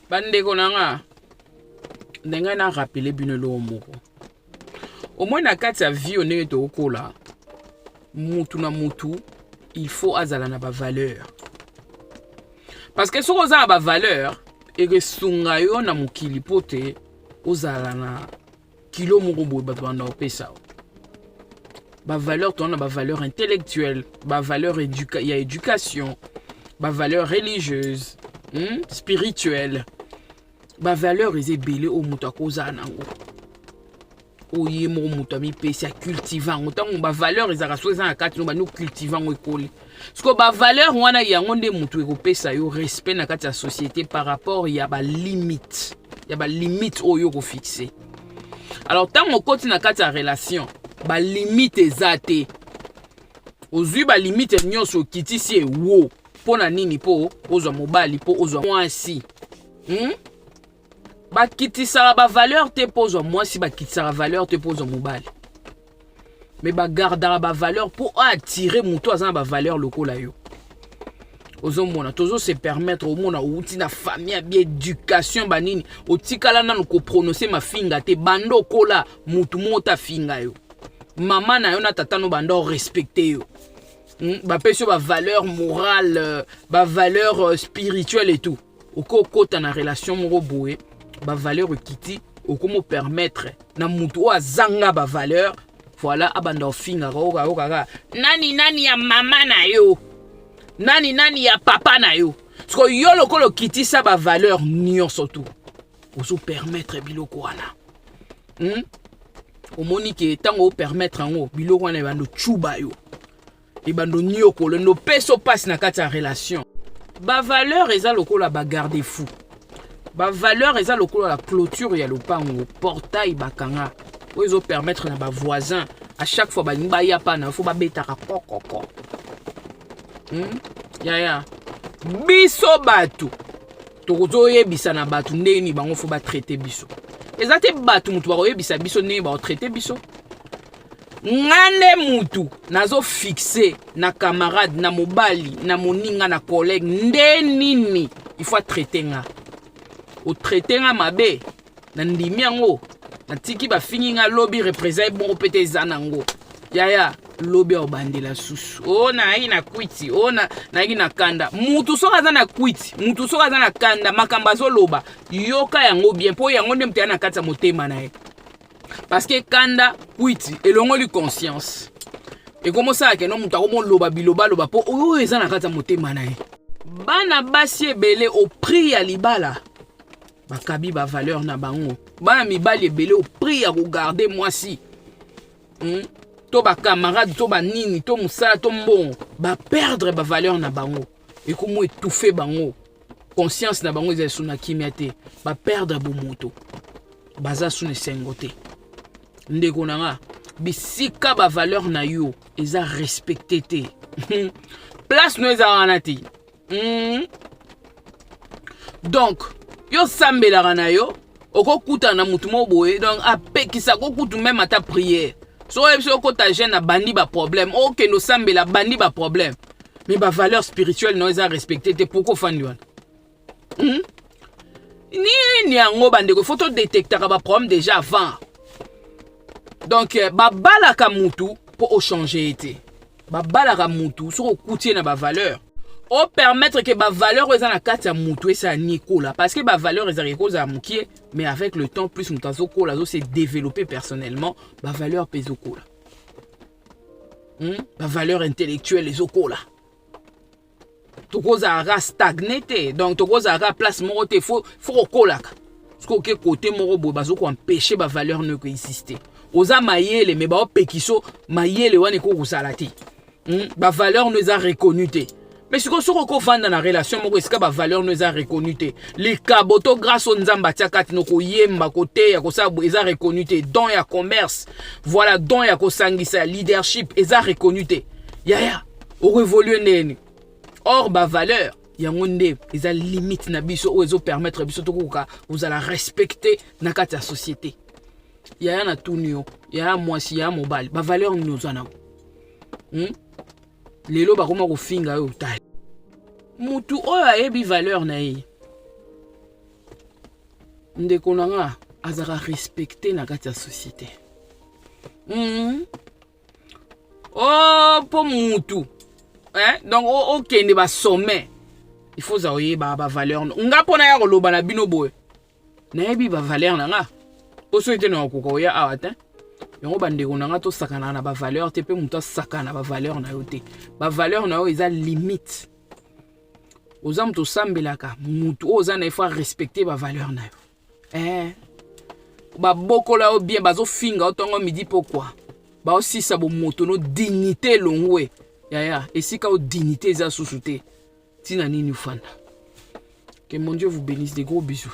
Bandeko nanga ndenge na rappeler bino lo moko. Au moins na kati ya vie onenge to okola. Mutu na mutu, il faut azala na ba valeur. Parce que soko za ba valeur et que sunga yo na mukili pote ozala na kilo moko boy bato banda opesa. Ba valeur to na ba valeur intellectuelle, ba valeur éducation, ba valeur religieuse, spirituelle. Ba valeur ezebele o mutu akoza nango. Oye mo mutu mi pesa cultivant autant ba valeur ezaka so za kati no ba no cultivant o ekoli. Parce que ba valeur wana yango nde mutu ekopesa yo respect na kati ya société par rapport ya ba limite. Ya ba limite oyo ko fixer. Alors tant on continue na kati ya relation, ba limite ezate. Ozui ba limite nyonso kitisi wo. Pona nini po ozwa mobali po ozwa mwasi. Ba kitisa ba valeur te pose moi si ba kitisa valeur te pose mobile. Mais ba garda ba valeur pour attirer muto azana ba valeur lokola yo. Ozomona tozo se permettre au monde outi na famille bien éducation banini otikala na ko prononcer ma finga te bando kola mutu mota finga yo. Maman na yo na tata no bando respecter yo. Ba peso ba valeur morale, ba valeur spirituelle et tout. Oko kota na relation moko boé. Ba valeur kiti okomo permettre na mutu azanga ba valeur voilà abanda finga oka nani ya mama na yo nani ya papa na yo parce que yo lokolo kiti sa ba valeur nyonso tout ozo permettre biloko wana omoni ke tango permettre ngo biloko wana bando chuba yo e bando nyoko le no peso passe na kati ya relation ba valeur eza lokolo ba garder fou. Ba valeur eza lokolo la clôture ya lopango portail bakanga ozo permettre na ba voisin à chaque fois ba nimba ya pana faut ba betaka kokoko ya biso batu tokozo yebisa na batu ndeni bango faut ba traiter biso ezate batu mutu ba yebisa biso ndeni ba traiter biso ngande mutu nazo fixer na camarade na mobali na moninga na collègue ndenini il faut traiter nga o traiter nga mabe na ndimi yango na tiki ba fingi nga lobby represent bon pete zanango ya lobby obandela susu o na ina kwiti o na ina kanda mutu soka za na kwiti mutu soka za na kanda makamba zo loba yoka yango bien po yango ndem te na kata motema na ye parce que kanda kwiti elongoli conscience et comment ça que no mutu akomo loba biloba loba po oyo eza na kata motema na ye bana basi ebele au prix ya libala bakabi ba valeur na bango bana mibali ebele au prix ya regarder moi si to ba camarade to ba nini to musala to mbon ba perdre ba valeur na bango et comment étouffer bango conscience na bango ezali suna kimia te ba perdre bomoto baza suna sengote ndeko nanga bisika ba valeur na yo eza respecté te place no eza wana te donc yo sambela na yo okokuta na mutu mo boye donc apekisa kokutu même ata prière so ebso ko ta jeune na bandi ba problème OK no sambela bandi ba problème mais ba valeur spirituelle no eza respecté te pourquoi fandi wana ni yango bandeko photo détecter ba problème déjà avant donc ba balaka mutu pour changer été ba balaka mutu so okutie na ba valeur o permettre que ba valeur eza na kati ya mutu esa nikola parce que ba valeur eza rekoza mukie mais avec le temps plus mutazo kola zo se développer personnellement ba valeur pezokola ba valeur intellectuelle ezokola tokoza ra stagner donc tokoza ra place moko te faut kolaka parce que côté moko bo bazo ko empêcher ba valeur ne ko exister oza mayele mais ba opekiso mayele wane ko kusalati ba valeur ne za reconnu te. Mais si on vend dans la relation, est-ce que la valeur nous a reconnu? Les cabotos grâce au Nzamba Tiakati no ko yemba côté ya ko sa eza reconnu don ya commerce voilà don ya ko sangisa leadership eza reconnu ya o révoluer neni or ba valeur yango nde eza limite na biso o ezo permettre biso to koka vous allez respecter na kati ya société ya na tunio ya mwasi ya mobile ba valeur nous ana lelo bakoma kofinga yo tali mutu oyo ayebi valeur na ye ndeko nanga azaka respecter na kati ya société. Oh po mutu. Donc okende ba sommet. Il faut zaoye ba valeur. Nga pona ya koloba na bino boy. Na yebi ba valeur nanga. Oso ete na kokoya awata. Yango bandeko nanga to sakana na ba valeur te pe mutu sakana ba valeur na yo te. Ba valeur na yo eza limite. Oza mutu sambelaka mutu oza na ifo respecter ba valeur na yo. Ba bokola o bien bazo finga otongo midi pourquoi? Ba aussi sa bo moto no dignité longwe. Ya esika o dignité za susute. Tina nini fanda. Que mon Dieu vous bénisse, des gros bisous.